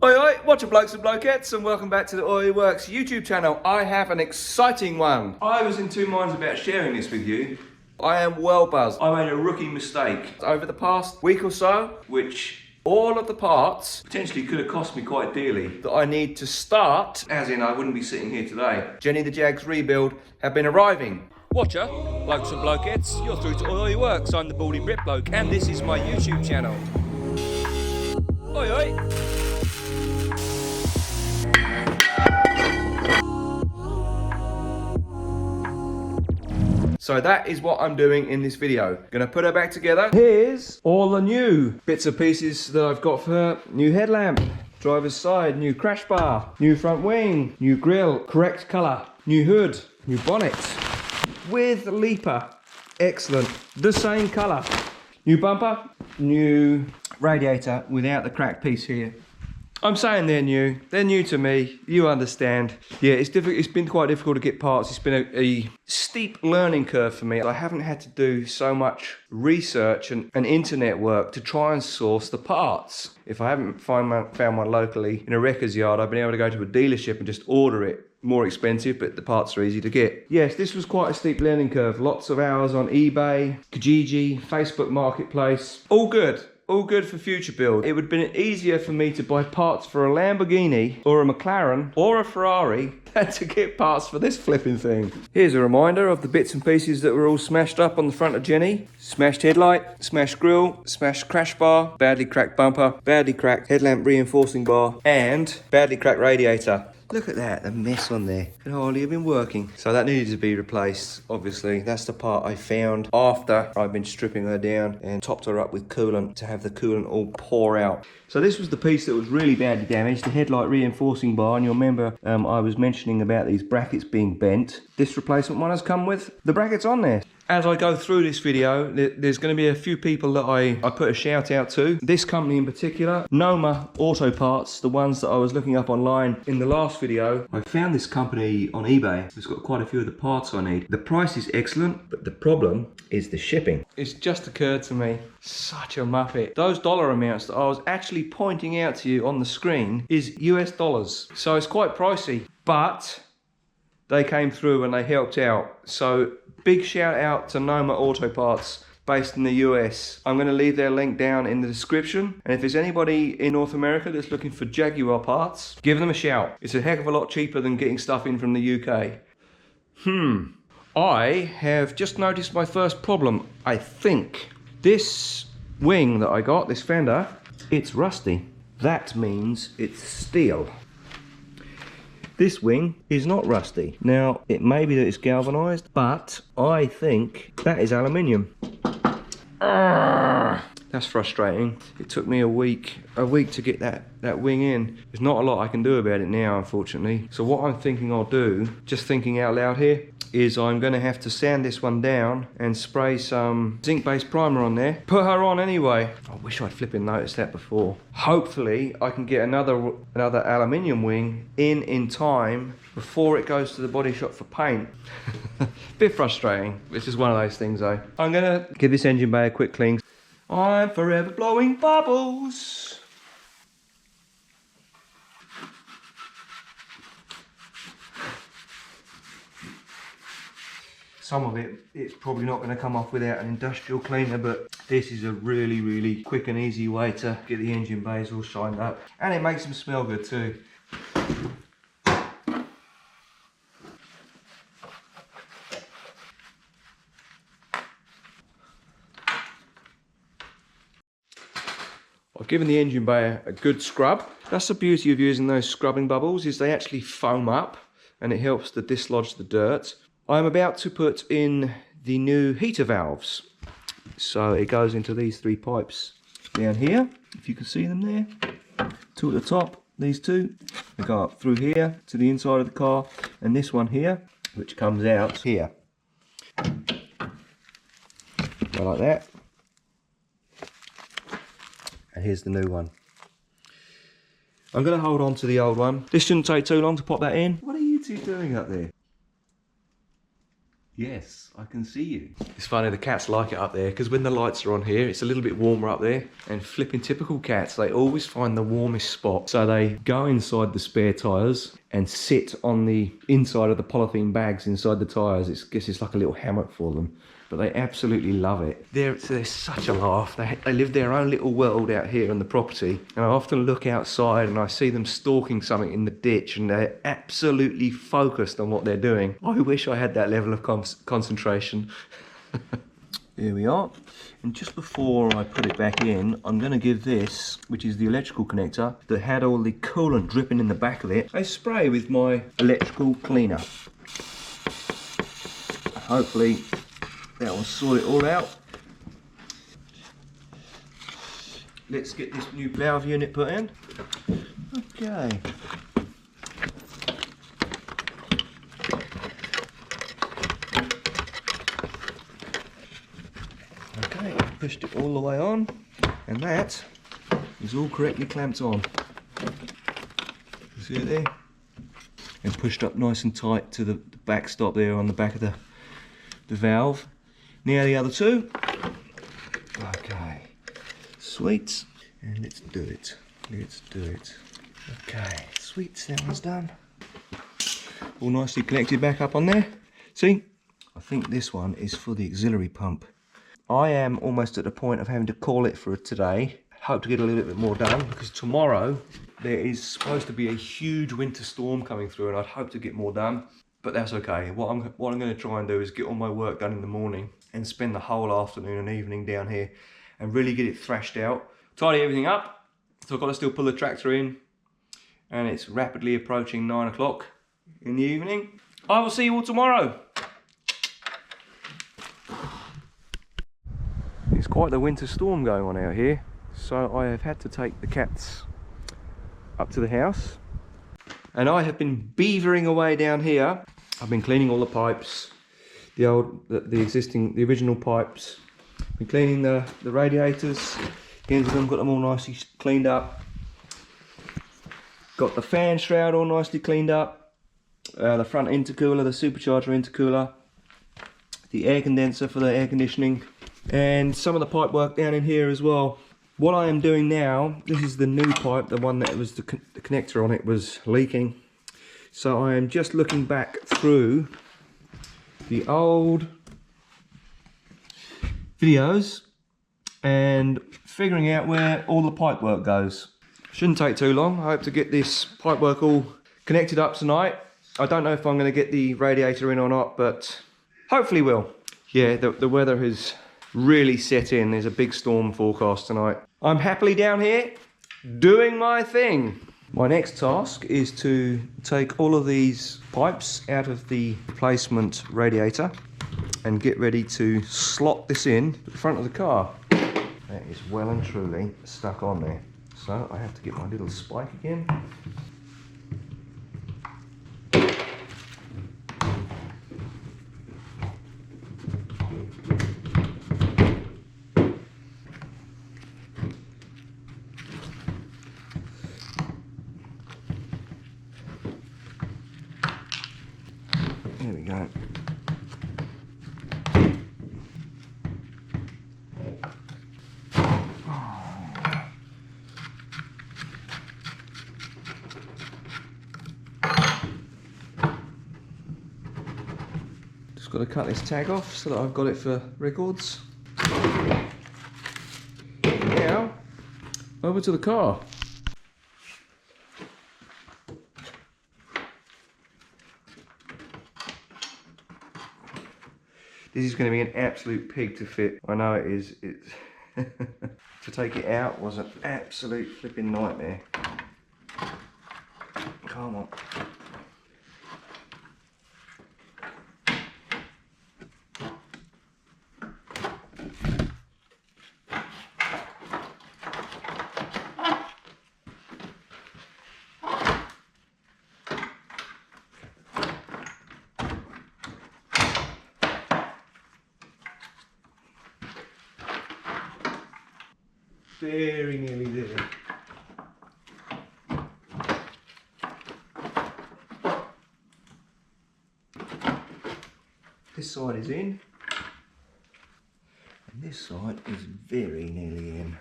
Oi oi, watch your blokes and blokettes and welcome back to the Oi Works YouTube channel. I have an exciting one. I was in two minds about sharing this with you. I am well buzzed. I made a rookie mistake over the past week or so, which all of the parts potentially could have cost me quite dearly, that I need to start, as in I wouldn't be sitting here today. Jenny the Jag's rebuild have been arriving. Watcher, blokes and blokettes, you're through to Oi Works. I'm the baldy Brit bloke and this is my YouTube channel. Oi oi. So that is what I'm doing in this video. Gonna put her back together. Here's all the new bits and pieces that I've got for her. New headlamp, driver's side, new crash bar, new front wing, new grille, correct color, new hood, new bonnet with leaper, excellent, the same color, new bumper, new radiator without the cracked piece here. I'm saying they're new to me, you understand. Yeah, it's been quite difficult to get parts. It's been a steep learning curve for me. I haven't had to do so much research and internet work to try and source the parts. If I haven't found one locally in a wrecker's yard, I've been able to go to a dealership and just order it. More expensive, but the parts are easy to get. Yes, this was quite a steep learning curve. Lots of hours on eBay, Kijiji, Facebook Marketplace. All good. All good for future build. It would have been easier for me to buy parts for a Lamborghini or a McLaren or a Ferrari than to get parts for this flipping thing. Here's a reminder of the bits and pieces that were all smashed up on the front of Jenny. Smashed headlight, smashed grille, smashed crash bar, badly cracked bumper, badly cracked headlamp reinforcing bar, and badly cracked radiator. Look at that, the mess on there. Could hardly have been working. So that needed to be replaced, obviously. That's the part I found after I've been stripping her down and topped her up with coolant to have the coolant all pour out. So this was the piece that was really badly damaged, the headlight reinforcing bar. And you'll remember I was mentioning about these brackets being bent. This replacement one has come with the brackets on there. As I go through this video, there's going to be a few people that I put a shout out to. This company in particular, Noma Auto Parts, the ones that I was looking up online in the last video. I found this company on eBay. It's got quite a few of the parts I need. The price is excellent, but the problem is the shipping. It's just occurred to me, such a muppet. Those dollar amounts that I was actually pointing out to you on the screen is US dollars. So it's quite pricey, but they came through and they helped out. So big shout out to Noma Auto Parts based in the US. I'm going to leave their link down in the description. And if there's anybody in North America that's looking for Jaguar parts, give them a shout. It's a heck of a lot cheaper than getting stuff in from the UK. I have just noticed my first problem, I think. This wing that I got, this fender, it's rusty. That means it's steel. This wing is not rusty. Now, it may be that it's galvanized, but I think that is aluminium. That's frustrating. It took me a week to get that wing in. There's not a lot I can do about it now, unfortunately. So what I'm thinking I'll do, just thinking out loud here, is I'm going to have to sand this one down and spray some zinc-based primer on there. Put her on anyway. I wish I'd flipping noticed that before. Hopefully I can get another aluminium wing in time before it goes to the body shop for paint. Bit frustrating. This is one of those things though. I'm going to give this engine bay a quick clean. I'm forever blowing bubbles. Some of it's probably not going to come off without an industrial cleaner, but this is a really, really quick and easy way to get the engine bays all shined up. And it makes them smell good too. I've given the engine bay a good scrub. That's the beauty of using those scrubbing bubbles, is they actually foam up and it helps to dislodge the dirt. I'm about to put in the new heater valves. So it goes into these three pipes down here, if you can see them there. Two at the top, these two. They go up through here to the inside of the car, and this one here, which comes out here. Go like that. And here's the new one. I'm going to hold on to the old one. This shouldn't take too long to pop that in. What are you two doing up there? Yes, I can see you. It's funny, the cats like it up there because when the lights are on here, it's a little bit warmer up there. And flipping typical cats, they always find the warmest spot. So they go inside the spare tyres and sit on the inside of the polythene bags inside the tyres. I guess it's like a little hammock for them. But they absolutely love it. They're such a laugh. They live their own little world out here on the property. And I often look outside and I see them stalking something in the ditch and they're absolutely focused on what they're doing. I wish I had that level of concentration. Here we are. And just before I put it back in, I'm going to give this, which is the electrical connector that had all the coolant dripping in the back of it, a spray with my electrical cleaner. Hopefully that will sort it all out. Let's get this new valve unit put in. Okay. Okay, pushed it all the way on, and that is all correctly clamped on. You see it there? And pushed up nice and tight to the backstop there on the back of the valve. Now the other two. Okay, sweet. And let's do it. Let's do it. Okay, sweet, that one's done. All nicely connected back up on there. See? I think this one is for the auxiliary pump. I am almost at the point of having to call it for today. Hope to get a little bit more done because tomorrow there is supposed to be a huge winter storm coming through and I'd hope to get more done. But that's okay. What I'm going to try and do is get all my work done in the morning and spend the whole afternoon and evening down here and really get it thrashed out. Tidy everything up. So I've got to still pull the tractor in and it's rapidly approaching 9 o'clock in the evening. I will see you all tomorrow. It's quite the winter storm going on out here. So I have had to take the cats up to the house. And I have been beavering away down here. I've been cleaning all the pipes, the original pipes. Been cleaning the radiators. The ends of them, got them all nicely cleaned up. Got the fan shroud all nicely cleaned up. The front intercooler, the supercharger intercooler. The air condenser for the air conditioning. And some of the pipe work down in here as well. What I am doing now, this is the new pipe, the one that was the connector on it was leaking. So I am just looking back through the old videos and figuring out where all the pipe work goes. Shouldn't take too long. I hope to get this pipe work all connected up tonight. I don't know if I'm going to get the radiator in or not, but hopefully will. Yeah, the weather has really set in. There's a big storm forecast tonight. I'm happily down here doing my thing. My next task is to take all of these pipes out of the replacement radiator and get ready to slot this in at the front of the car. That is well and truly stuck on there. So I have to get my little spike again. There we go. Just got to cut this tag off so that I've got it for records. Now, over to the car. This is going to be an absolute pig to fit. I know it is. To take it out was an absolute flipping nightmare. Come on. Very nearly there. This side is in. And this side is very nearly in.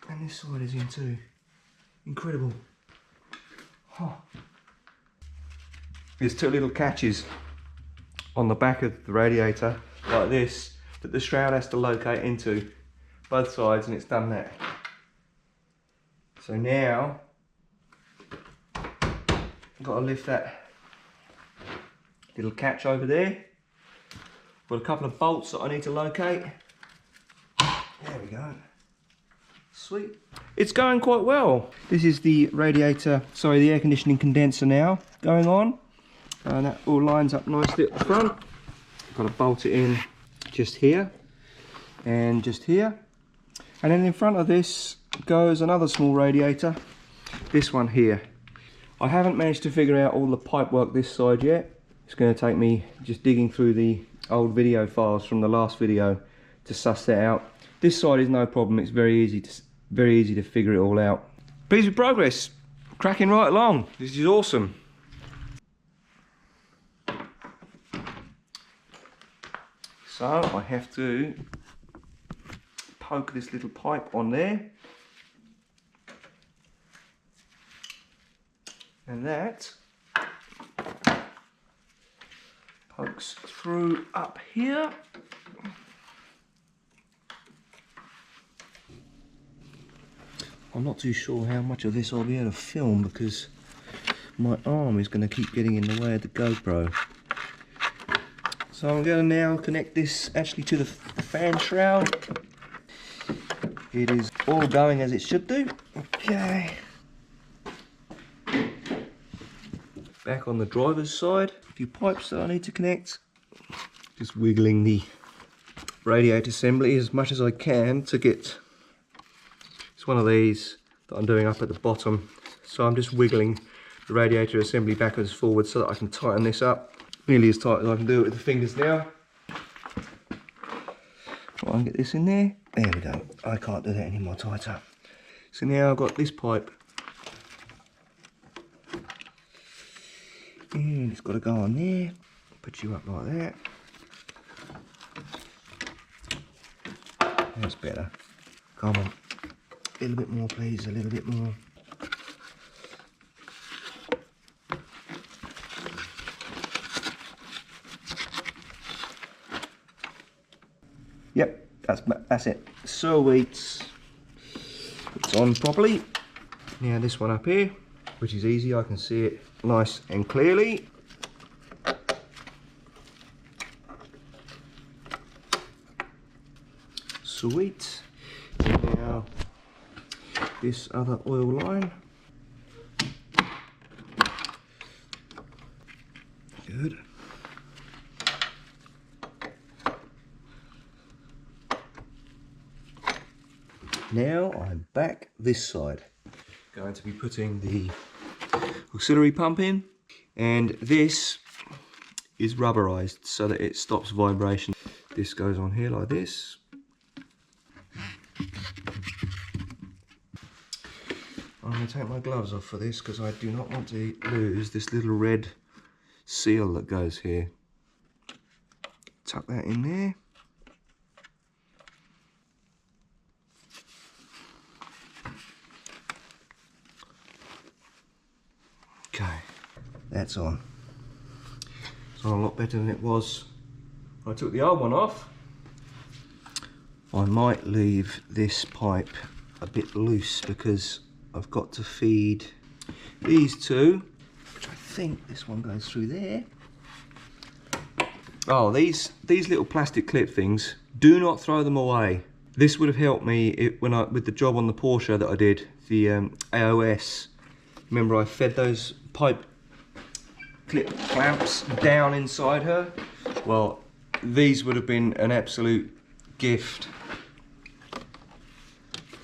And this side is in too. Incredible. Oh. There's two little catches on the back of the radiator, like this, that the shroud has to locate into, both sides, and it's done that. So now, I've got to lift that little catch over there. Got a couple of bolts that I need to locate. There we go. Sweet. It's going quite well. This is the radiator, sorry, the air conditioning condenser now going on. And that all lines up nicely at the front. Got to bolt it in just here and just here. And then in front of this goes another small radiator, this one here. I haven't managed to figure out all the pipe work this side yet. It's going to take me just digging through the old video files from the last video to suss that out. This side is no problem, it's very easy to figure it all out. Pleased with progress, cracking right along. This is awesome. So I have to poke this little pipe on there, and that pokes through up here. I'm not too sure how much of this I'll be able to film because my arm is going to keep getting in the way of the GoPro. So I'm going to now connect this actually to the fan shroud. It is all going as it should do. Okay. Back on the driver's side, a few pipes that I need to connect. Just wiggling the radiator assembly as much as I can to get, it's one of these that I'm doing up at the bottom. So I'm just wiggling the radiator assembly backwards and forwards so that I can tighten this up. Nearly as tight as I can do it with the fingers now. Try and get this in there. There we go. I can't do that any more tighter. So now I've got this pipe. And it's got to go on there. Put you up like that. That's better. Come on. A little bit more, please. A little bit more. Yep, that's it. Sweet. It's on properly. Now this one up here, which is easy, I can see it nice and clearly. Sweet. Now this other oil line. Good. Now I'm back this side. Going to be putting the auxiliary pump in, and this is rubberized so that it stops vibration. This goes on here like this. I'm going to take my gloves off for this because I do not want to lose this little red seal that goes here. Tuck that in there. Okay, that's on. It's on a lot better than it was when I took the old one off. I might leave this pipe a bit loose because I've got to feed these two, which I think this one goes through there. Oh, these little plastic clip things, do not throw them away. This would have helped me with the job on the Porsche that I did, the AOS. Remember I fed those pipe clip clamps down inside her? Well, these would have been an absolute gift.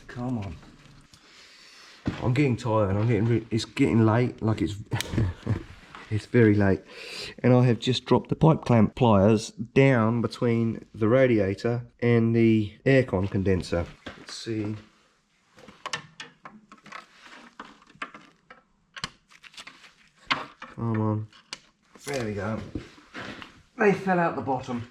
Come on. I'm getting tired, it's getting late, like it's it's very late. And I have just dropped the pipe clamp pliers down between the radiator and the aircon condenser. Let's see. Come on. There we go. They fell out the bottom.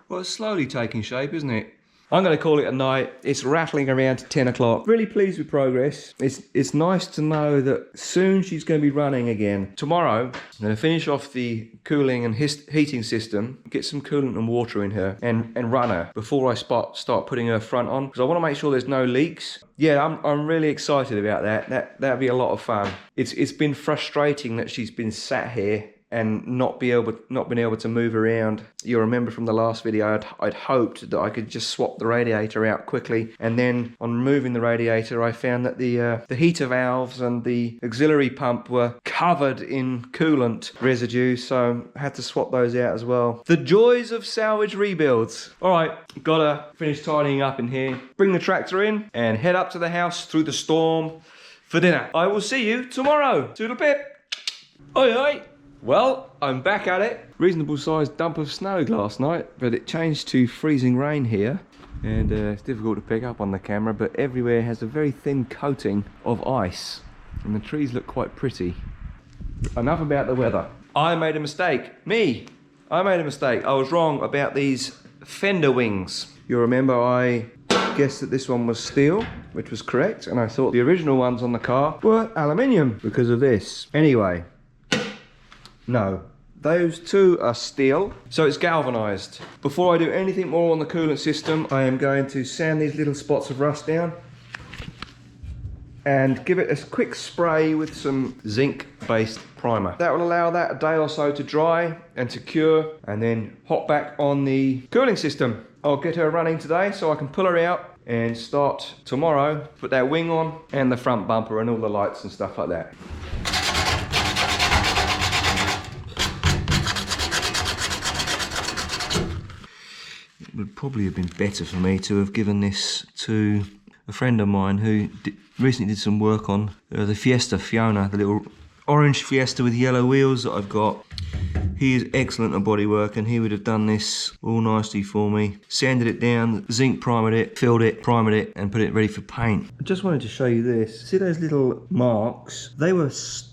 Well, it's slowly taking shape, isn't it? I'm going to call it a night. It's rattling around to 10 o'clock. Really pleased with progress. It's nice to know that soon she's going to be running again. Tomorrow, I'm going to finish off the cooling and heating system, get some coolant and water in her, and run her before I start putting her front on, because I want to make sure there's no leaks. Yeah, I'm really excited about that. That'd be a lot of fun. It's been frustrating that she's been sat here and not been able to move around. You'll remember from the last video, I'd hoped that I could just swap the radiator out quickly, and then on removing the radiator, I found that the heater valves and the auxiliary pump were covered in coolant residue, so I had to swap those out as well. The joys of salvage rebuilds. All right, gotta finish tidying up in here, bring the tractor in, and head up to the house through the storm for dinner. I will see you tomorrow. Toodle pip. Oi, oi. Well, I'm back at it. Reasonable sized dump of snow last night, but it changed to freezing rain here. And it's difficult to pick up on the camera, but everywhere has a very thin coating of ice. And the trees look quite pretty. Enough about the weather. I made a mistake. I made a mistake. I was wrong about these fender wings. You'll remember I guessed that this one was steel, which was correct. And I thought the original ones on the car were aluminium because of this. Anyway. No, those two are steel, so it's galvanized. Before I do anything more on the coolant system, I am going to sand these little spots of rust down and give it a quick spray with some zinc-based primer. That will allow that a day or so to dry and to cure, and then hop back on the cooling system. I'll get her running today so I can pull her out and start tomorrow, put that wing on and the front bumper and all the lights and stuff like that. Would probably have been better for me to have given this to a friend of mine who recently did some work on the Fiesta, Fiona, the little orange Fiesta with yellow wheels that I've got. He is excellent at bodywork, and he would have done this all nicely for me. Sanded it down, zinc primered it, filled it, primered it, and put it ready for paint. I just wanted to show you this. See those little marks? They were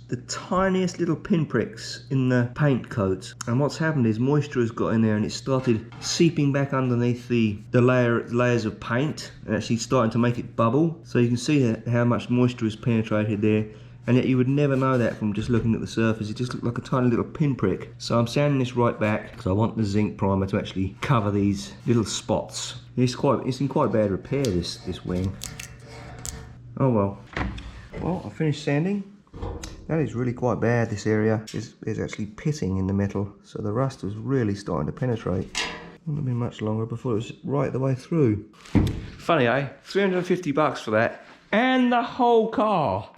the tiniest little pinpricks in the paint coat, and what's happened is moisture has got in there and it started seeping back underneath the layers of paint and actually starting to make it bubble. So you can see how much moisture has penetrated there, and yet you would never know that from just looking at the surface. It just looked like a tiny little pinprick. So I'm sanding this right back because I want the zinc primer to actually cover these little spots. It's in quite bad repair, this wing. Oh well. Well, I finished sanding. That is really quite bad. This area is actually pitting in the metal, so the rust was really starting to penetrate. Wouldn't have been much longer before it was right the way through. Funny, eh? 350 bucks for that. And the whole car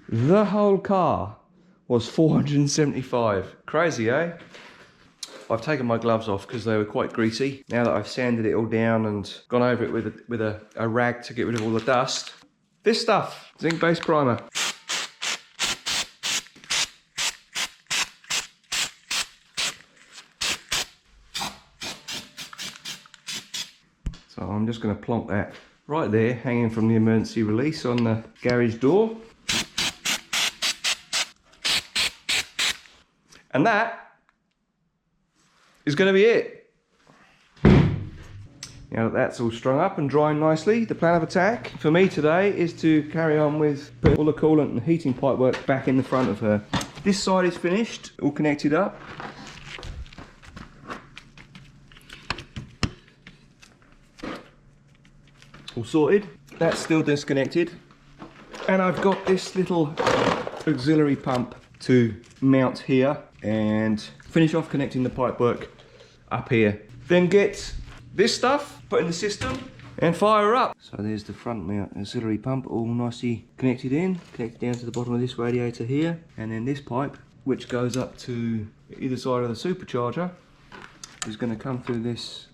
was 475. Crazy, eh? I've taken my gloves off because they were quite greasy. Now that I've sanded it all down and gone over it with a rag to get rid of all the dust. This stuff, zinc-based primer. So I'm just going to plonk that right there, hanging from the emergency release on the garage door. And that is going to be it. Now that that's all strung up and drying nicely, the plan of attack for me today is to carry on with putting all the coolant and heating pipework back in the front of her. This side is finished, all connected up. All sorted. That's still disconnected, and I've got this little auxiliary pump to mount here and finish off connecting the pipework up here. Then get this stuff put in the system and fire her up. So there's the front mount auxiliary pump all nicely connected down to the bottom of this radiator here, and then this pipe, which goes up to either side of the supercharger, is going to come through this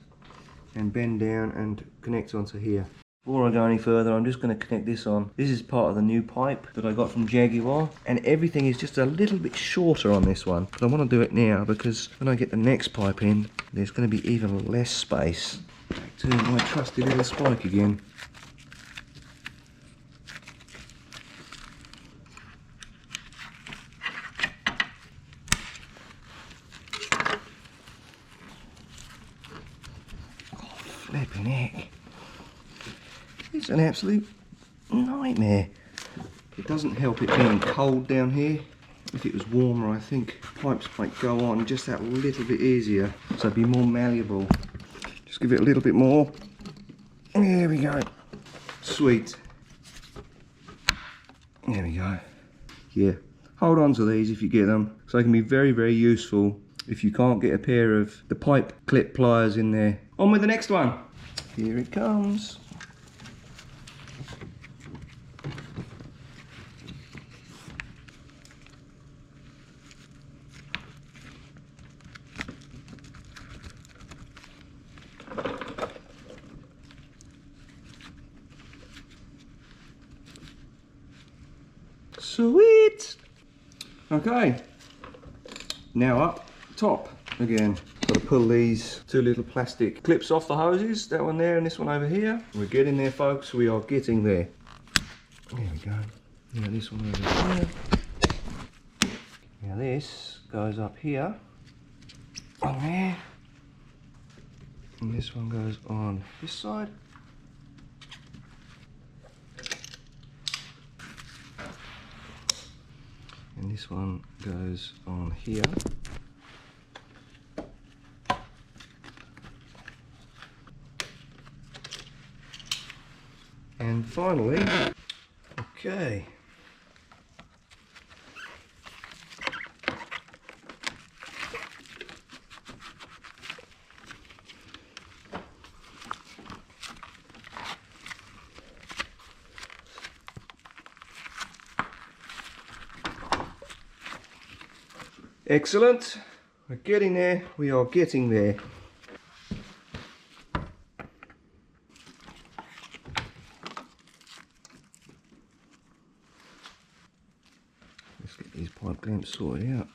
and bend down and connect onto here. Before I go any further, I'm just going to connect this on. This is part of the new pipe that I got from Jaguar, and everything is just a little bit shorter on this one. But I want to do it now because when I get the next pipe in, there's going to be even less space. Back to my trusty little spike again. Flipping heck. It's an absolute nightmare. It doesn't help it being cold down here. If it was warmer, I think pipes might go on just that little bit easier, so it'd be more malleable. Just give it a little bit more. There we go. Sweet. There we go. Yeah, hold on to these if you get them, so they can be very, very useful if you can't get a pair of the pipe clip pliers in there. On with the next one. Here it comes. Sweet. Okay, now up top again. Got to pull these two little plastic clips off the hoses, that one there and this one over here. We're getting there, folks. We are getting there. There we go. Now this one over here. Now this goes up here on there, and this one goes on this side. And this one goes on here. And finally, okay. Excellent. We're getting there. We are getting there. Let's get these pipe clamps sorted out.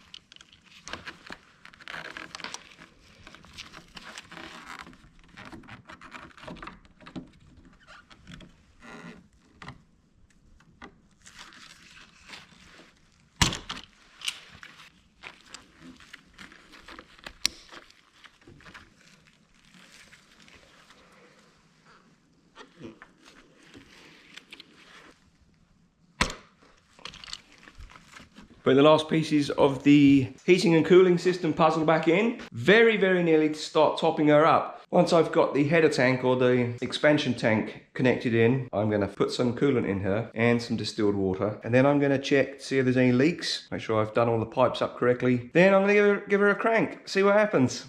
Putting the last pieces of the heating and cooling system puzzle back in. Very, very nearly to start topping her up. Once I've got the header tank or the expansion tank connected in, I'm going to put some coolant in her and some distilled water. And then I'm going to check to see if there's any leaks. Make sure I've done all the pipes up correctly. Then I'm going to give her a crank, see what happens.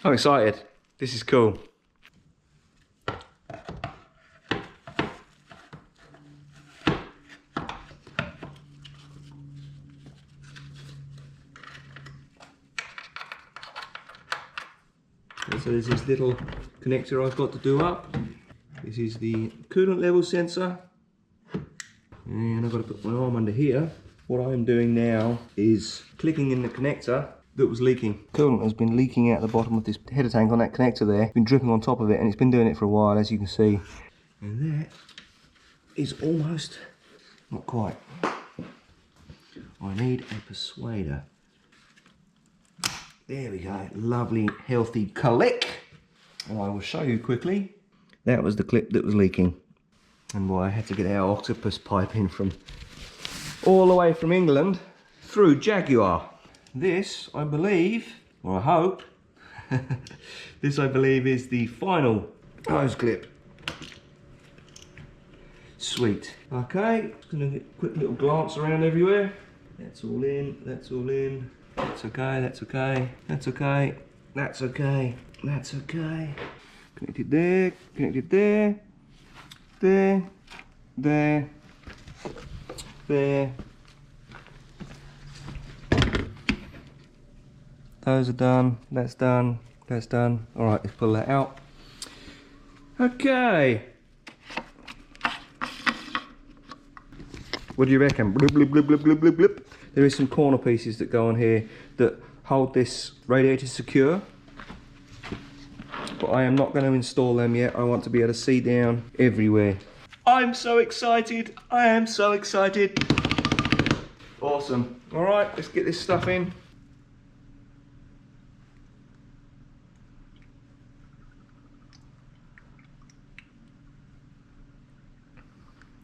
I'm excited. This is cool. So there's this little connector I've got to do up. This is the coolant level sensor. And I've got to put my arm under here. What I'm doing now is clicking in the connector that was leaking. Coolant has been leaking out the bottom of this header tank on that connector there. Been dripping on top of it, and it's been doing it for a while, as you can see. And that is almost, not quite. I need a persuader. There we go, lovely healthy click. And I will show you quickly. That was the clip that was leaking. And why I had to get our octopus pipe in from all the way from England through Jaguar. This, I believe, or I hope, this I believe is the final hose clip. Sweet. Okay, just gonna get a quick little glance around everywhere. That's all in, that's all in. That's okay, that's okay, that's okay, that's okay, that's okay. Connected there, connected there, there, there, there. Those are done, that's done, that's done. All right, let's pull that out. Okay. What do you reckon? Bloop, bloop, bloop, bloop, bloop, bloop, bloop. There is some corner pieces that go on here that hold this radiator secure, but I am not going to install them yet. I want to be able to see down everywhere. I'm so excited. I am so excited. Awesome. All right, let's get this stuff in.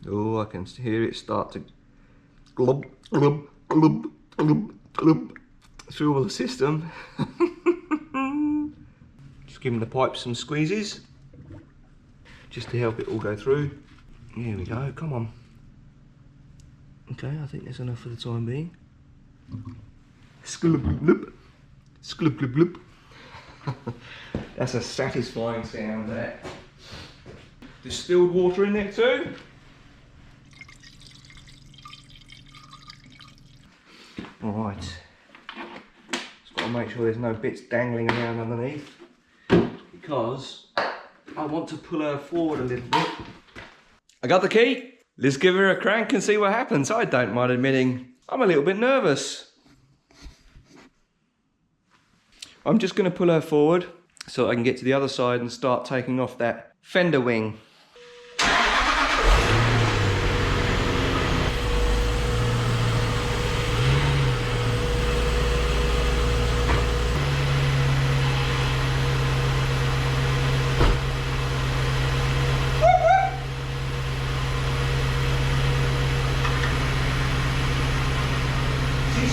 Oh, I can hear it start to glub, glub, glub, glub, glub through all the system. Just giving the pipe some squeezes, just to help it all go through. Here we go, come on. Okay, I think that's enough for the time being. Sklub blub, sklub blub blub. That's a satisfying sound there. Distilled water in there too. Alright, just got to make sure there's no bits dangling around underneath, because I want to pull her forward a little bit. I got the key. Let's give her a crank and see what happens. I don't mind admitting I'm a little bit nervous. I'm just going to pull her forward so I can get to the other side and start taking off that fender wing.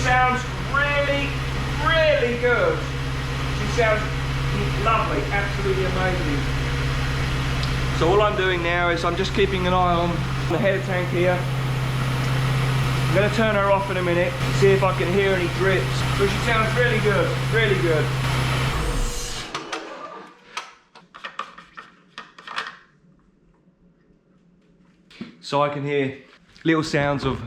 Sounds really, really good. She sounds lovely, absolutely amazing. So all I'm doing now is I'm just keeping an eye on the header tank here. I'm going to turn her off in a minute, see if I can hear any drips. But she sounds really good, really good. So I can hear little sounds of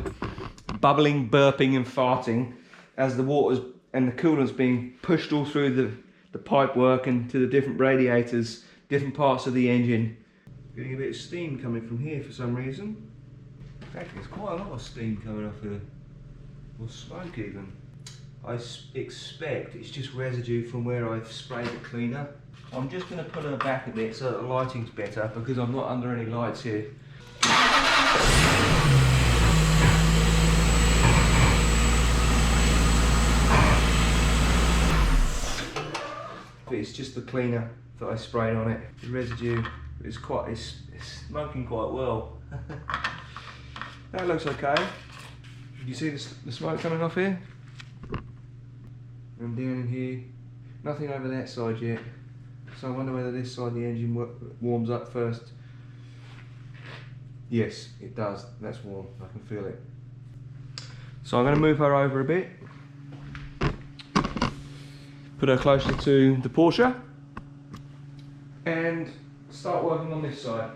bubbling, burping and farting as the water's and the coolant's being pushed all through the pipework and to the different radiators, different parts of the engine. Getting a bit of steam coming from here for some reason. Actually, there's quite a lot of steam coming off here, or smoke even. I expect it's just residue from where I've sprayed the cleaner. I'm just going to pull her back a bit so that the lighting's better, because I'm not under any lights here. It's just the cleaner that I sprayed on it. The residue is it's smoking quite well. That looks okay. You see the smoke coming off here? And down in here, nothing over that side yet. So I wonder whether this side of the engine warms up first. Yes, it does. That's warm. I can feel it. So I'm going to move her over a bit. Put her closer to the Porsche and start working on this side.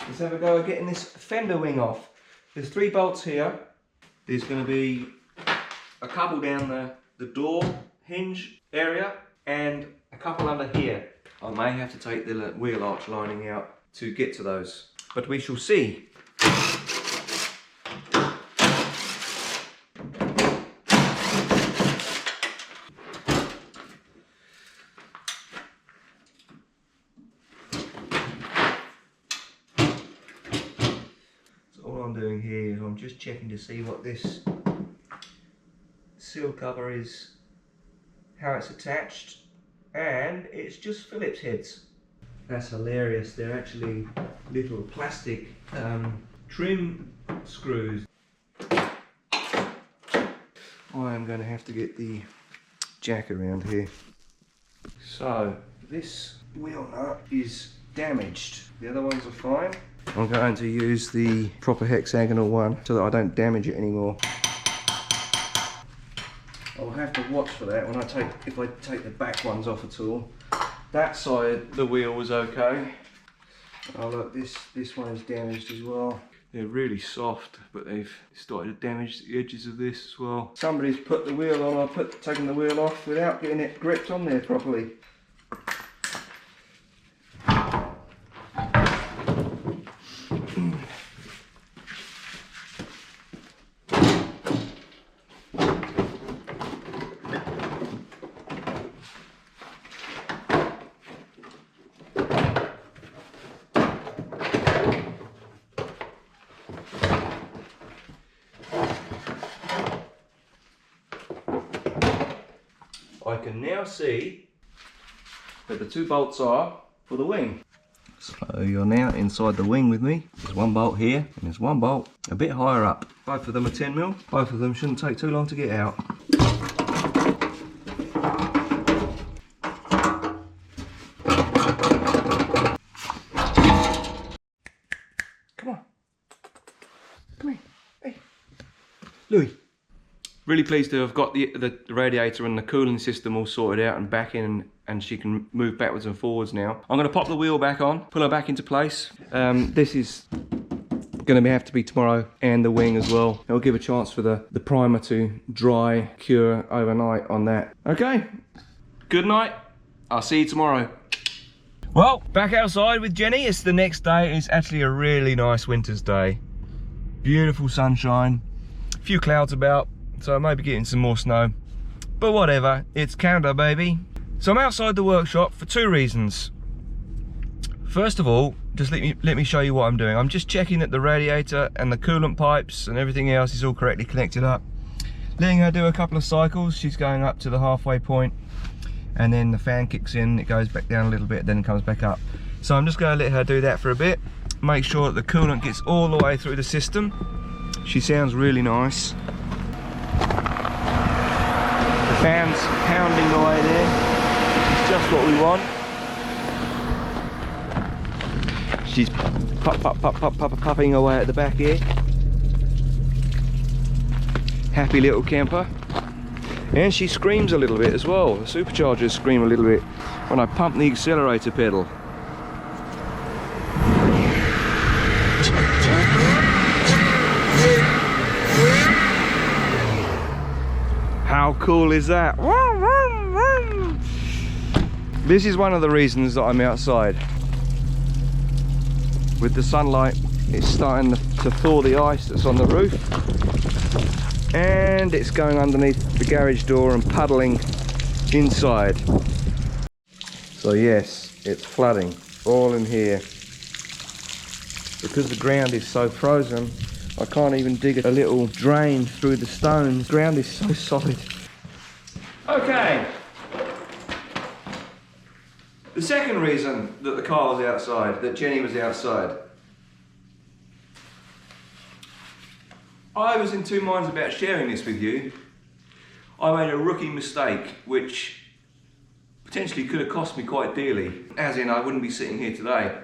Let's have a go at getting this fender wing off. There's 3 bolts here. There's going to be a couple down the door hinge area and a couple under here. I may have to take the wheel arch lining out to get to those, but we shall see. Doing here, I'm just checking to see what this seal cover is, how it's attached, and it's just Phillips heads. That's hilarious. They're actually little plastic trim screws. I am going to have to get the jack around here. So this wheel nut is damaged. The other ones are fine. I'm going to use the proper hexagonal one so that I don't damage it anymore. I'll have to watch for that when if I take the back ones off at all. That side the wheel was okay. Oh look, this one is damaged as well. They're really soft, but they've started to damage the edges of this as well. Somebody's put the wheel on, taken the wheel off without getting it gripped on there properly. I can now see that the 2 bolts are for the wing. So you're now inside the wing with me. There's one bolt here and there's one bolt a bit higher up. Both of them are 10mm. Both of them shouldn't take too long to get out. Come on. Come here. Hey. Louis. Really pleased to have got the radiator and the cooling system all sorted out and back in, and she can move backwards and forwards now. I'm going to pop the wheel back on, pull her back into place. This is going to have to be tomorrow, and the wing as well. It'll give a chance for the primer to dry, cure overnight on that. Okay, good night. I'll see you tomorrow. Well, back outside with Jenny. It's the next day. It's actually a really nice winter's day. Beautiful sunshine, a few clouds about. So I may be getting some more snow, but whatever, it's Canada, baby. So I'm outside the workshop for two reasons. First of all, just let me show you what I'm doing. I'm just checking that the radiator and the coolant pipes and everything else is all correctly connected up. Letting her do a couple of cycles. She's going up to the halfway point, and then the fan kicks in, it goes back down a little bit, then it comes back up. So I'm just going to let her do that for a bit. Make sure that the coolant gets all the way through the system. She sounds really nice. The fan's pounding away there. It's just what we want. She's puffing away at the back here. Happy little camper. And she screams a little bit as well. The superchargers scream a little bit when I pump the accelerator pedal. How cool is that? This is one of the reasons that I'm outside. With the sunlight, it's starting to thaw the ice that's on the roof, and it's going underneath the garage door and puddling inside. So yes, it's flooding all in here. Because the ground is so frozen, I can't even dig a little drain through the stones. The ground is so solid. Okay. The second reason that the car was outside, that Jenny was outside, I was in two minds about sharing this with you. I made a rookie mistake which potentially could have cost me quite dearly, as in I wouldn't be sitting here today.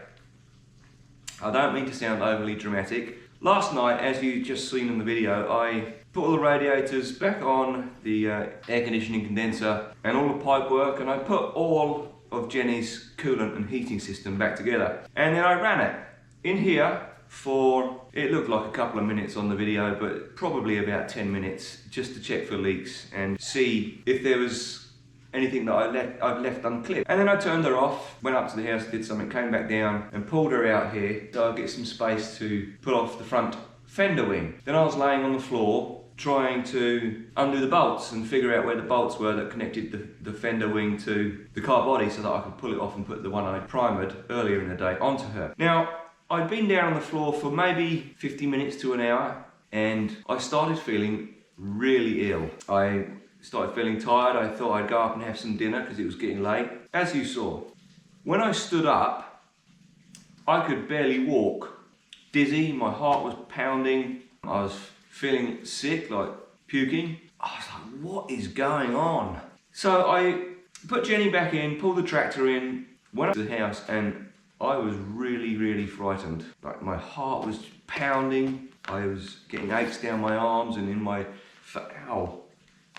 I don't mean to sound overly dramatic. Last night, as you just seen in the video, I put all the radiators back on, the air conditioning condenser and all the pipe work, and I put all of Jenny's coolant and heating system back together. And then I ran it in here for, it looked like a couple of minutes on the video, but probably about 10 minutes, just to check for leaks and see if there was anything that I've left unclipped. And then I turned her off, went up to the house, did something, came back down and pulled her out here so I'll get some space to pull off the front fender wing. Then I was laying on the floor trying to undo the bolts and figure out where the bolts were that connected the fender wing to the car body so that I could pull it off and put the one I primered earlier in the day onto her. Now, I'd been down on the floor for maybe 50 minutes to an hour, and I started feeling really ill. I started feeling tired. I thought I'd go up and have some dinner because it was getting late. As you saw, when I stood up, I could barely walk. Dizzy, my heart was pounding. I was feeling sick, like puking. I was like, what is going on? So I put Jenny back in, pulled the tractor in, went up to the house, and I was really frightened. Like, my heart was pounding. I was getting aches down my arms and in my, ow.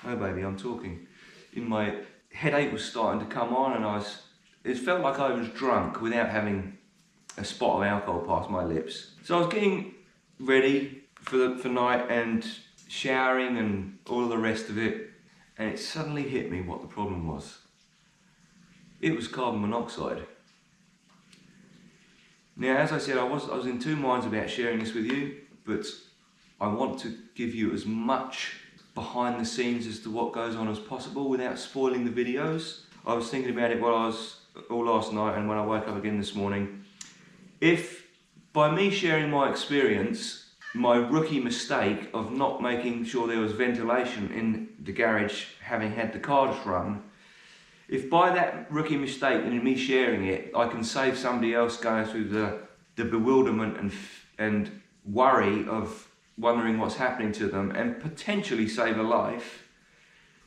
Oh baby, I'm talking. In my headache was starting to come on, and it felt like I was drunk without having a spot of alcohol past my lips. So I was getting ready for night and showering and all of the rest of it, and it suddenly hit me what the problem was. It was carbon monoxide. Now, as I said, I was in two minds about sharing this with you, but I want to give you as much behind the scenes as to what goes on as possible without spoiling the videos. I was thinking about it while I was all last night and when I woke up again this morning. If by me sharing my experience, my rookie mistake of not making sure there was ventilation in the garage, having had the cars run, If by that rookie mistake and me sharing it, I can save somebody else going through the bewilderment and worry of wondering what's happening to them and potentially save a life,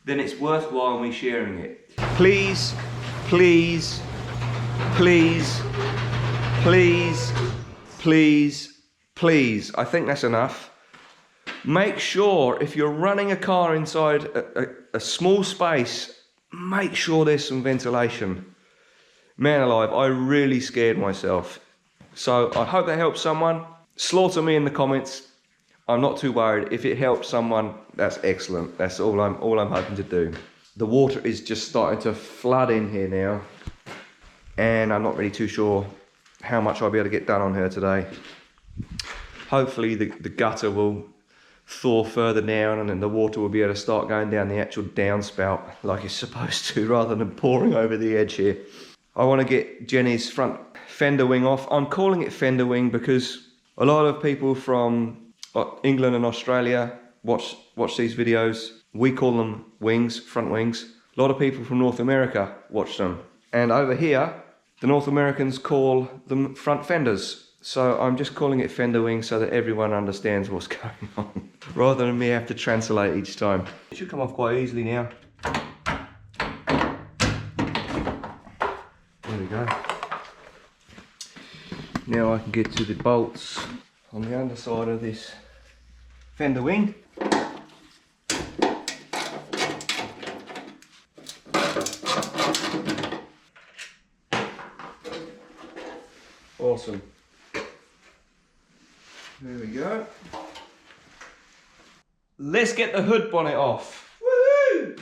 then it's worthwhile me sharing it. Please, please, please, please, please, please, I think that's enough. Make sure if you're running a car inside a small space, make sure there's some ventilation. Man alive, I really scared myself. So I hope that helps someone. Slaughter me in the comments. I'm not too worried. If it helps someone, that's excellent. That's all I'm hoping to do. The water is just starting to flood in here now, and I'm not really too sure how much I'll be able to get done on her today. Hopefully the gutter will thaw further down and then the water will be able to start going down the actual downspout like it's supposed to, rather than pouring over the edge here. I want to get Jenny's front fender wing off. I'm calling it fender wing because a lot of people from England and Australia watch these videos. We call them wings, front wings. A lot of people from North America watch them. And over here, the North Americans call them front fenders. So I'm just calling it fender wing so that everyone understands what's going on, rather than me have to translate each time. It should come off quite easily now. There we go. Now I can get to the bolts on the underside of this fender wing. Awesome. There we go. Let's get the hood bonnet off. Woohoo!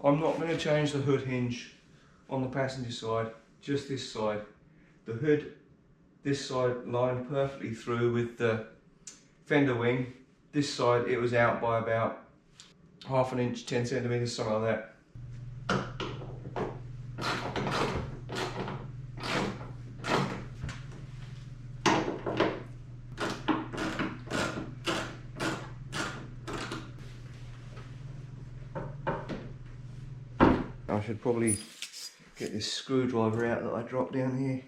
I'm not going to change the hood hinge on the passenger side, just this side. The hood, this side, lined perfectly through with the fender wing. This side, it was out by about half an inch, 10 centimeters, something like that. I should probably get this screwdriver out that I dropped down here.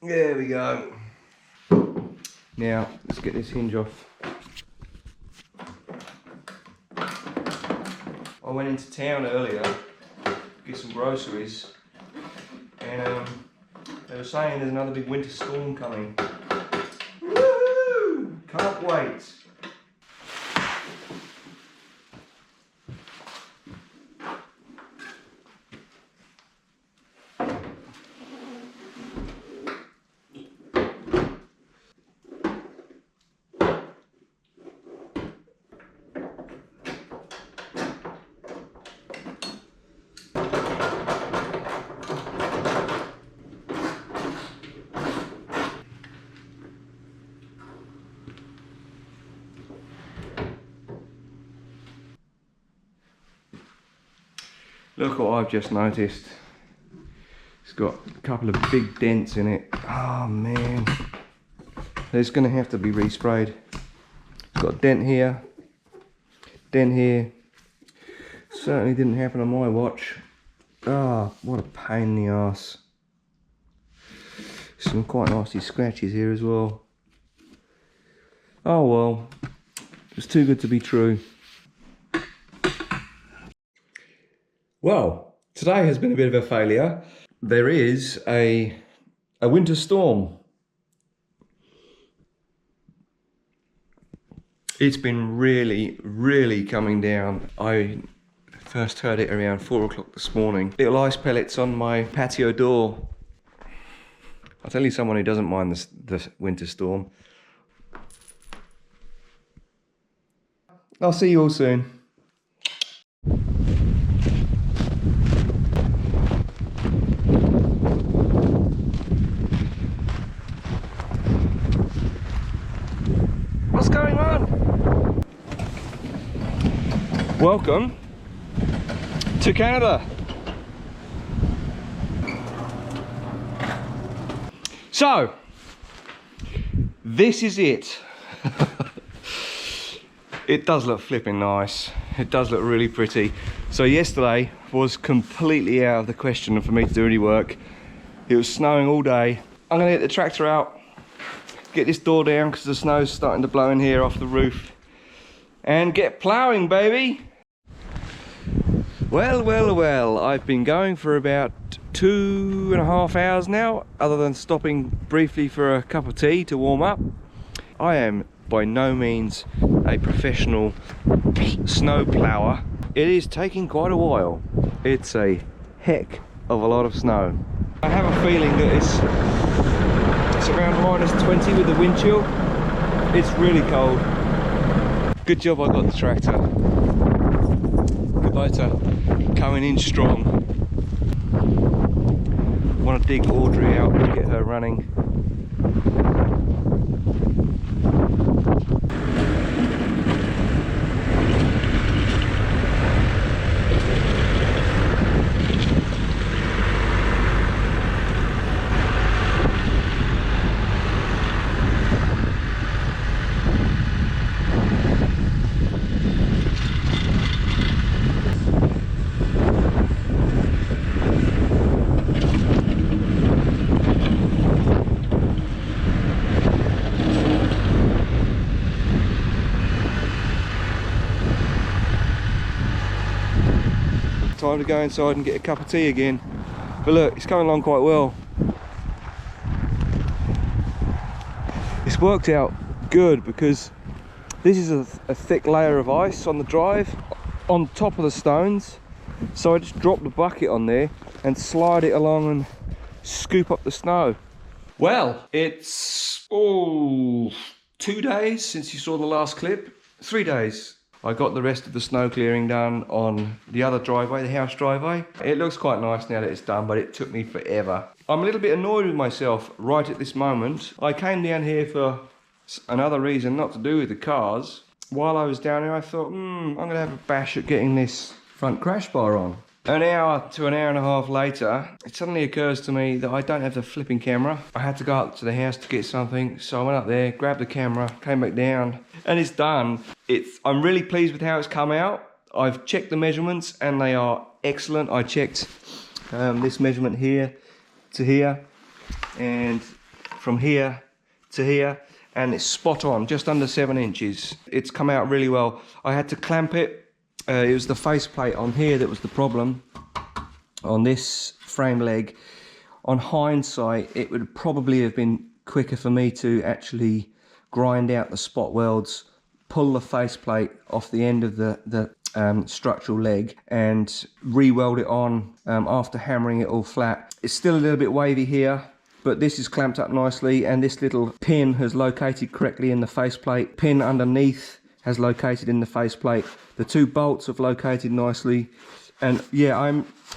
There we go. Now, let's get this hinge off. I went into town earlier to get some groceries, and they were saying there's another big winter storm coming. Woohoo! Can't wait. Look what I've just noticed. It's got a couple of big dents in it. Oh man. It's going to have to be resprayed. It's got a dent here. Dent here. Certainly didn't happen on my watch. Ah, oh, what a pain in the arse. Some quite nasty scratches here as well. Oh well. It's too good to be true. Well, today has been a bit of a failure. There is a winter storm. It's been really coming down. I first heard it around 4 o'clock this morning. Little ice pellets on my patio door. I'll tell you someone who doesn't mind the winter storm. I'll see you all soon. What's going on? Welcome to Canada. So, This is it. It does look flipping nice. It does look really pretty. So yesterday was completely out of the question for me to do any work. It was snowing all day. I'm gonna get the tractor out, get this door down because the snow's starting to blow in here off the roof, and get ploughing, baby. Well, I've been going for about 2.5 hours now, other than stopping briefly for a cup of tea to warm up. I am by no means a professional snow plower. It is taking quite a while. It's a heck of a lot of snow. I have a feeling that it's around -20 with the wind chill. It's really cold. Good job I got the tractor. Kubota coming in strong. Want to dig Audrey out and get her running. Time to go inside and get a cup of tea again. But look, it's coming along quite well. It's worked out good because this is a thick layer of ice on the drive on top of the stones. So I just drop the bucket on there and slide it along and scoop up the snow. Well, it's 2 days since you saw the last clip. 3 days. I got the rest of the snow clearing done on the other driveway, the house driveway. It looks quite nice now that it's done, but it took me forever. I'm a little bit annoyed with myself right at this moment. I came down here for another reason, not to do with the cars. While I was down here, I thought, I'm gonna have a bash at getting this front crash bar on. An hour to an hour and a half later, it suddenly occurs to me that I don't have the flipping camera. I had to go up to the house to get something, so I went up there, grabbed the camera, came back down, and it's done. I'm really pleased with how it's come out. I've checked the measurements and they are excellent. I checked this measurement here to here, and from here to here, and it's spot on, just under 7 inches. It's come out really well. I had to clamp it. It was the faceplate on here that was the problem, on this frame leg. On hindsight, it would probably have been quicker for me to actually grind out the spot welds, pull the faceplate off the end of the structural leg and re-weld it on after hammering it all flat. It's still a little bit wavy here, but this is clamped up nicely, and this little pin has located correctly in the faceplate. Pin underneath has located in the faceplate. The 2 bolts have located nicely, and yeah,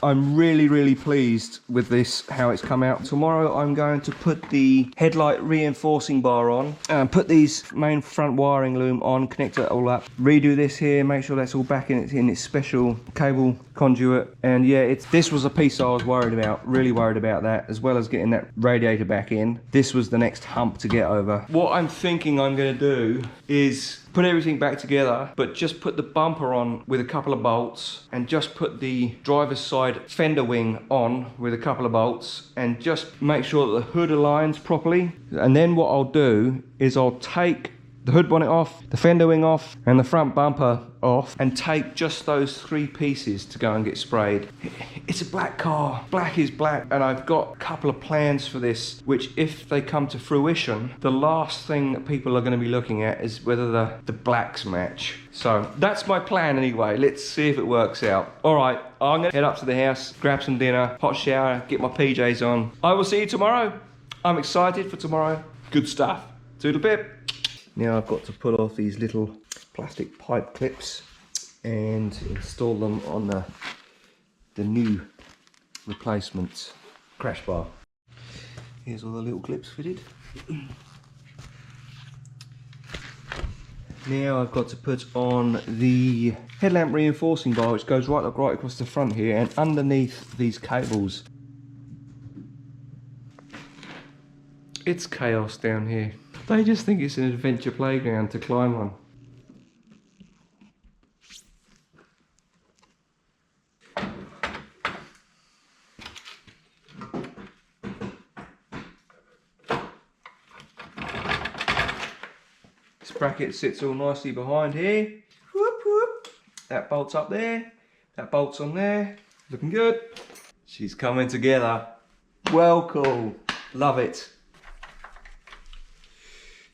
I'm really pleased with this, how it's come out. Tomorrow I'm going to put the headlight reinforcing bar on, and put these main front wiring loom on, connect it all up, redo this here, make sure that's all back in its special cable conduit. And yeah, this was a piece I was worried about, really worried about that, as well as getting that radiator back in. This was the next hump to get over. What I'm thinking I'm going to do is put everything back together, but just put the bumper on with a couple of bolts, and just put the driver's side fender wing on with a couple of bolts, and just make sure that the hood aligns properly. And then what I'll do is I'll take the hood bonnet off, the fender wing off, and the front bumper off, and take just those 3 pieces to go and get sprayed. It's a black car, black is black, and I've got a couple of plans for this, which if they come to fruition, the last thing that people are going to be looking at is whether the blacks match. So that's my plan anyway. Let's see if it works out. All right, I'm going to head up to the house, grab some dinner, hot shower, get my PJs on. I will see you tomorrow. I'm excited for tomorrow. Good stuff. Toodle pip. Now I've got to pull off these little plastic pipe clips and install them on the new replacement crash bar. Here's all the little clips fitted. Now I've got to put on the headlamp reinforcing bar, which goes right across the front here and underneath these cables. It's chaos down here. They just think it's an adventure playground to climb on. This bracket sits all nicely behind here. Whoop, whoop. That bolt's up there. That bolt's on there. Looking good. She's coming together. Well cool. Love it.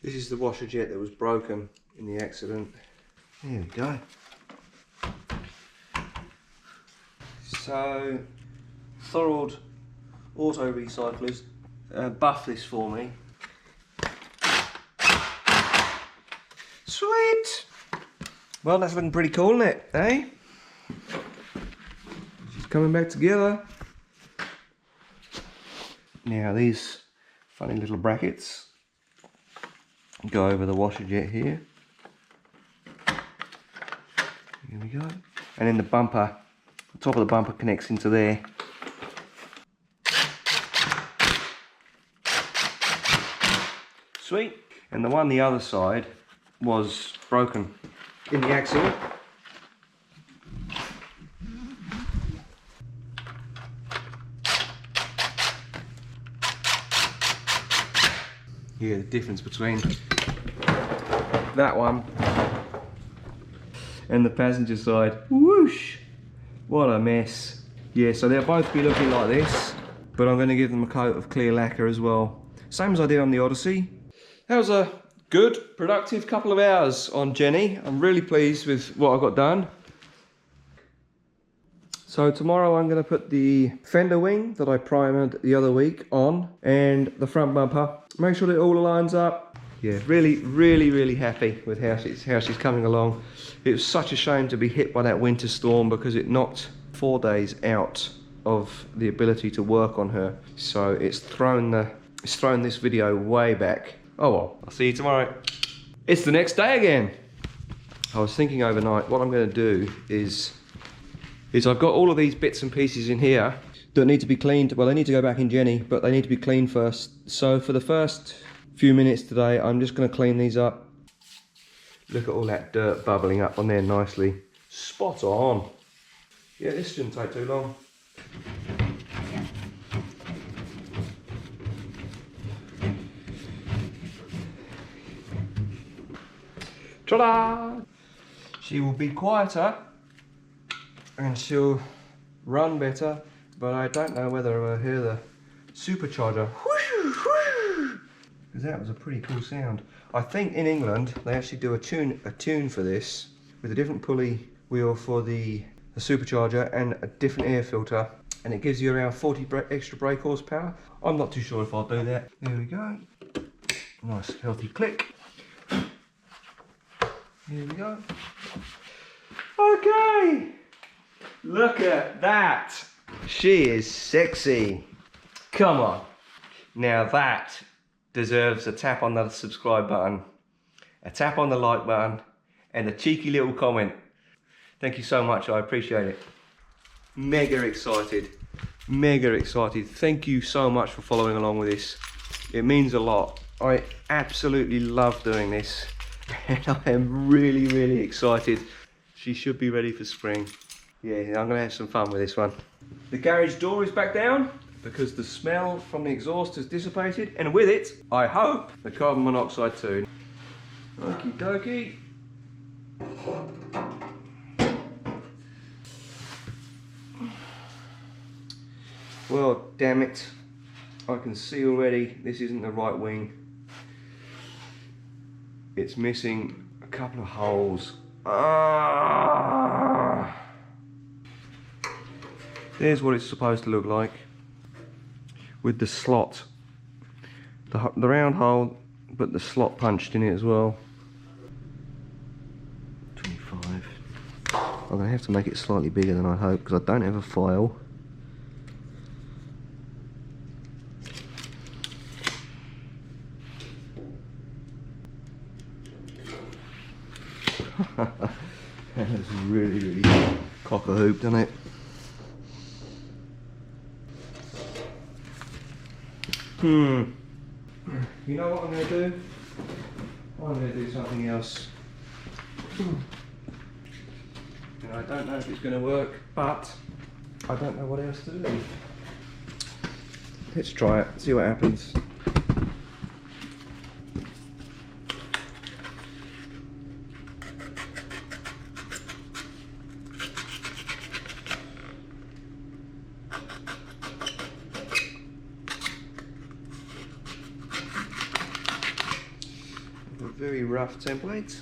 This is the washer jet that was broken in the accident. There we go. So, Thorold Auto Recyclers buffed this for me. Sweet! Well, that's looking pretty cool, isn't it? Eh? She's coming back together. Now, these funny little brackets go over the washer jet here. Here we go. And then the bumper, the top of the bumper connects into there. Sweet. And the one the other side was broken in the accident. Yeah, the difference between that one and the passenger side. Whoosh! What a mess. Yeah, so they'll both be looking like this, but I'm going to give them a coat of clear lacquer as well. Same as I did on the Odyssey. That was a good, productive couple of hours on Jenny. I'm really pleased with what I got done. So tomorrow I'm going to put the fender wing that I primed the other week on, and the front bumper. Make sure that it all aligns up. Yeah, really happy with how she's coming along. It was such a shame to be hit by that winter storm because it knocked 4 days out of the ability to work on her. So it's thrown this video way back. Oh well, I'll see you tomorrow. It's the next day again. I was thinking overnight what I'm going to do is I've got all of these bits and pieces in here that need to be cleaned. Well, they need to go back in Jenny, but they need to be cleaned first. So for the first few minutes today, I'm just going to clean these up. Look at all that dirt bubbling up on there nicely. Spot on. Yeah, this shouldn't take too long. Ta-da! She will be quieter and she'll run better, but I don't know whether I'll hear the supercharger. Because that was a pretty cool sound. I think in England they actually do a tune for this with a different pulley wheel for the supercharger and a different air filter, and it gives you around 40 extra brake horsepower. I'm not too sure if I'll do that. There we go. Nice healthy click. Here we go. Okay. Look at that. She is sexy. Come on. Now that deserves a tap on the subscribe button, a tap on the like button, and a cheeky little comment. Thank you so much, I appreciate it. Mega excited, mega excited. Thank you so much for following along with this. It means a lot. I absolutely love doing this, and I am really excited. She should be ready for spring. Yeah, I'm gonna have some fun with this one. The garage door is back down because the smell from the exhaust has dissipated, and with it, I hope, the carbon monoxide too. Okie dokie. Well, damn it. I can see already this isn't the right wing. It's missing a couple of holes. Ah! There's what it's supposed to look like with the slot. The round hole, but the slot punched in it as well. 25. I'm going to have to make it slightly bigger than I hope because I don't have a file. That's really cock-a-hoop, doesn't it? You know what I'm going to do? I'm going to do something else. And I don't know if it's going to work, but I don't know what else to do. Let's try it, see what happens. A very rough template.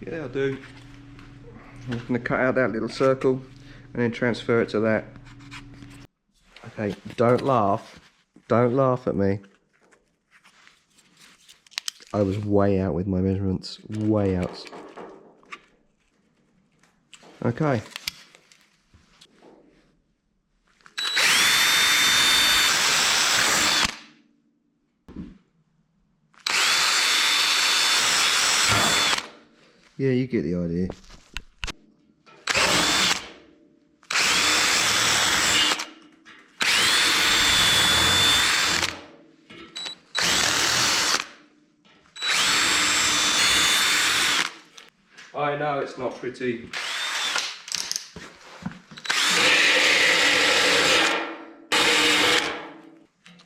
Yeah, that'll do. I'm going to cut out that little circle and then transfer it to that. Okay, don't laugh. Don't laugh at me. I was way out with my measurements. Way out. Okay. Yeah, you get the idea. I know it's not pretty.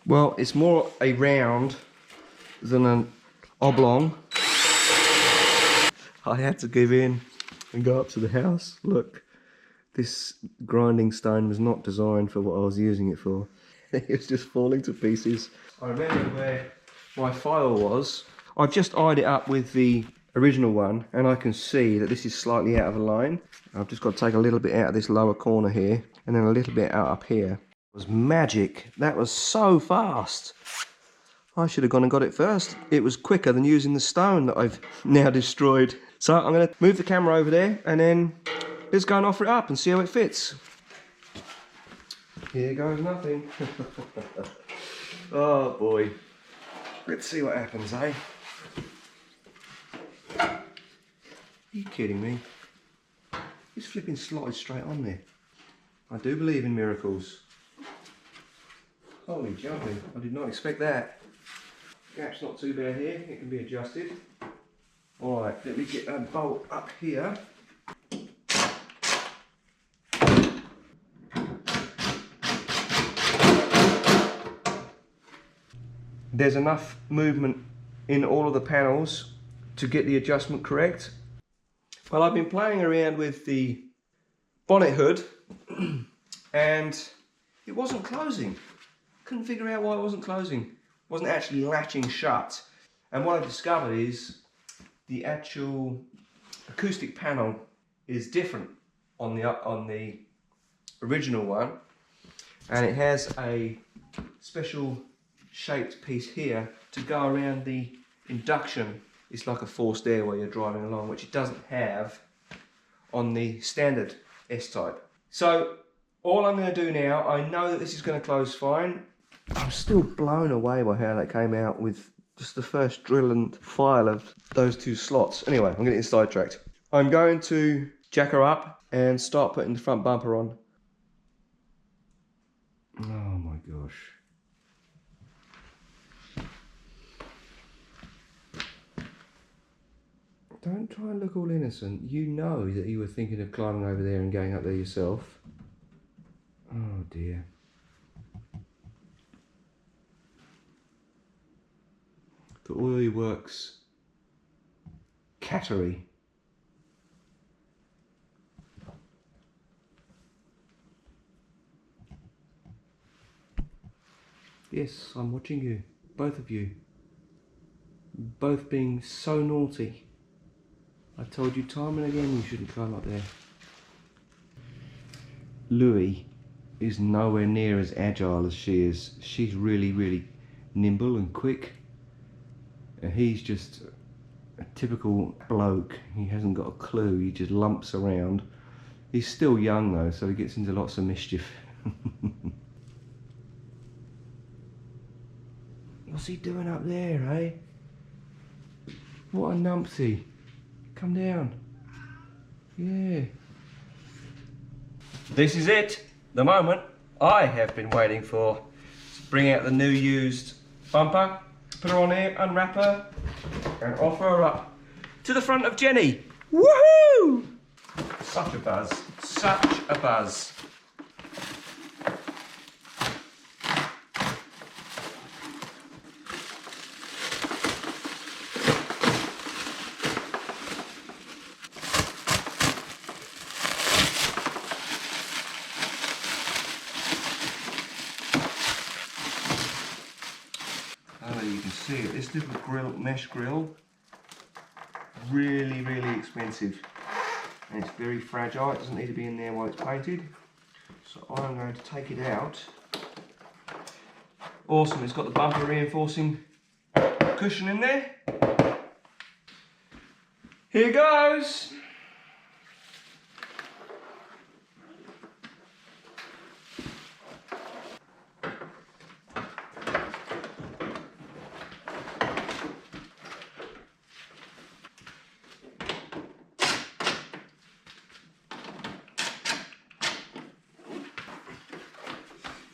Well, it's more a round than an oblong. I had to give in and go up to the house. Look, this grinding stone was not designed for what I was using it for. It was just falling to pieces. I remember where my file was. I've just eyed it up with the original one and I can see that this is slightly out of line. I've just got to take a little bit out of this lower corner here and then a little bit out up here. It was magic. That was so fast. I should have gone and got it first. It was quicker than using the stone that I've now destroyed. So I'm going to move the camera over there and then let's go and offer it up and see how it fits. Here goes nothing. Oh boy. Let's see what happens, eh? Are you kidding me? It's flipping slotted straight on there. I do believe in miracles. Holy jumping, I did not expect that. Gap's not too bad here, it can be adjusted. Alright, let me get that bolt up here. There's enough movement in all of the panels to get the adjustment correct. Well, I've been playing around with the bonnet hood and it wasn't closing. Couldn't figure out why it wasn't closing. It wasn't actually latching shut. And what I discovered is the actual acoustic panel is different on the original one, and it has a special shaped piece here to go around the induction. It's like a forced air while you're driving along, which it doesn't have on the standard S-type. So all I'm going to do now, I know that this is going to close fine. I'm still blown away by how that came out with just the first drill and file of those two slots. Anyway, I'm getting sidetracked. I'm going to jack her up and start putting the front bumper on. Oh my gosh. Don't try and look all innocent. You know that you were thinking of climbing over there and going up there yourself. Oh dear. The oil works cattery. Yes, I'm watching you, both of you. Both being so naughty. I've told you time and again you shouldn't climb up there. Louie is nowhere near as agile as she is. She's really, really nimble and quick. And he's just a typical bloke. He hasn't got a clue, he just lumps around. He's still young though, so he gets into lots of mischief. What's he doing up there, eh? What a numpty. Come down. Yeah. This is it, the moment. I have been waiting for. To bring out the new used bumper, put her on here, unwrap her, and offer her up to the front of Jenny. Woohoo! Such a buzz, such a buzz. You can see it, this little grill, mesh grill, really expensive, and it's very fragile. It doesn't need to be in there while it's painted, so I'm going to take it out. Awesome, it's got the bumper reinforcing cushion in there. Here goes.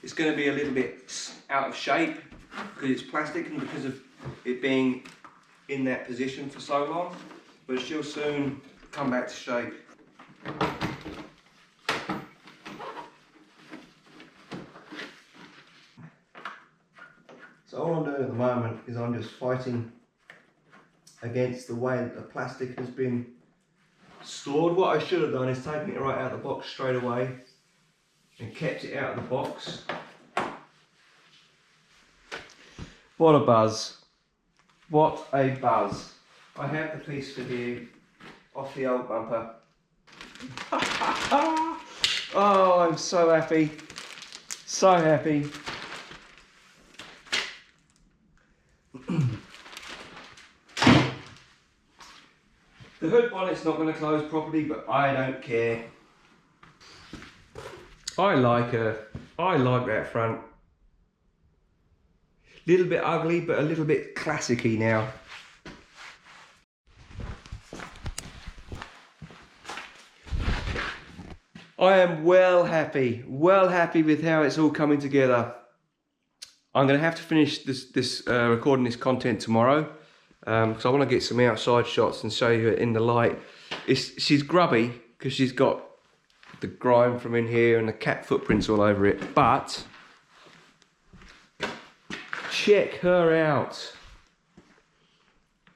It's going to be a little bit out of shape because it's plastic and because of it being in that position for so long, but she'll soon come back to shape. So all I'm doing at the moment is I'm just fighting against the way that the plastic has been stored. What I should have done is taken it right out of the box straight away and kept it out of the box. What a buzz. What a buzz. I have the piece for you off the old bumper. Oh, I'm so happy. So happy. The hood bonnet's not going to close properly, but I don't care. I like her. I like that front. Little bit ugly, but a little bit classic-y now. I am well happy with how it's all coming together. I'm going to have to finish recording this content tomorrow because I want to get some outside shots and show you it in the light. She's grubby because she's got the grime from in here and the cat footprints all over it, but check her out.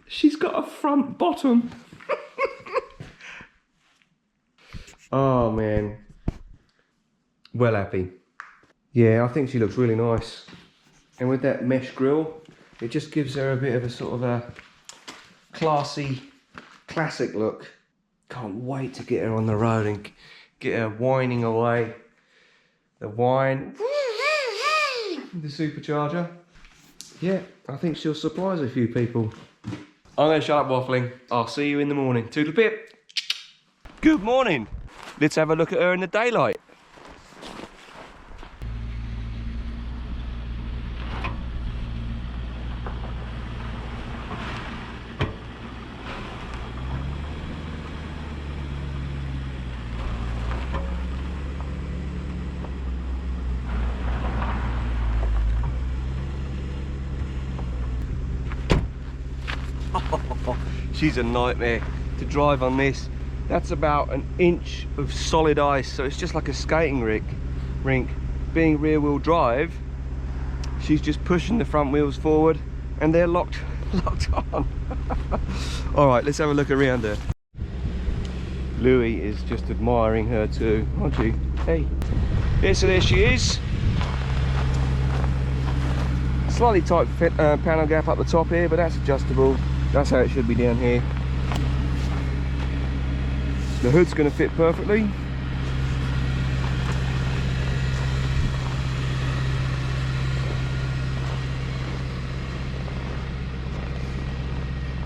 She's got a front bottom. Oh man, well happy. Yeah, I think she looks really nice, and with that mesh grille it just gives her a bit of a sort of a classy, classic look. Can't wait to get her on the road and get her whining away. The whine, the supercharger. Yeah, I think she'll surprise a few people. I'm going to shut up waffling. I'll see you in the morning. Toodle pip. Good morning. Let's have a look at her in the daylight. She's a nightmare to drive on this. That's about an inch of solid ice, so it's just like a skating rink. Being rear wheel drive, she's just pushing the front wheels forward and they're locked on. All right, let's have a look around her. Louie is just admiring her too, aren't you? Hey. Yeah, so there she is. Slightly tight panel gap up the top here, but that's adjustable. That's how it should be down here. The hood's going to fit perfectly.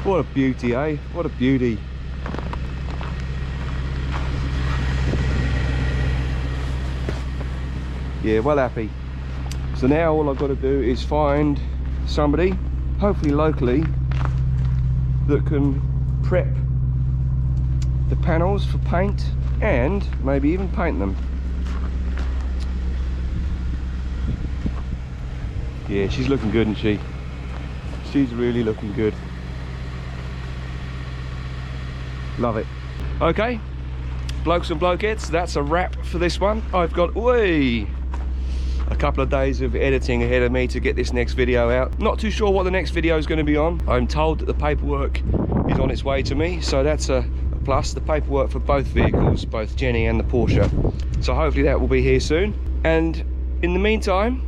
What a beauty, eh? What a beauty. Yeah, well happy. So now all I've got to do is find somebody, hopefully locally, that can prep the panels for paint and maybe even paint them. Yeah, she's looking good, isn't she? She's really looking good. Love it. Okay, blokes and blokettes, that's a wrap for this one. I've got a couple of days of editing ahead of me to get this next video out. Not too sure what the next video is going to be on. I'm told that the paperwork is on its way to me, so that's a plus. The paperwork for both vehicles, both Jenny and the Porsche. So hopefully that will be here soon. And in the meantime,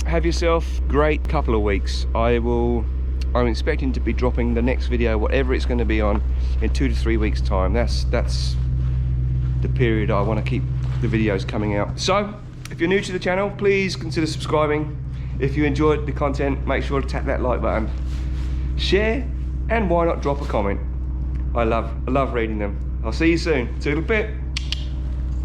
have yourself a great couple of weeks. I'm expecting to be dropping the next video, whatever it's going to be on, in 2 to 3 weeks time. That's the period I want to keep the videos coming out. So if you're new to the channel, please consider subscribing. If you enjoyed the content, make sure to tap that like button, share, and why not drop a comment. I love reading them. I'll see you soon. Toodle pip.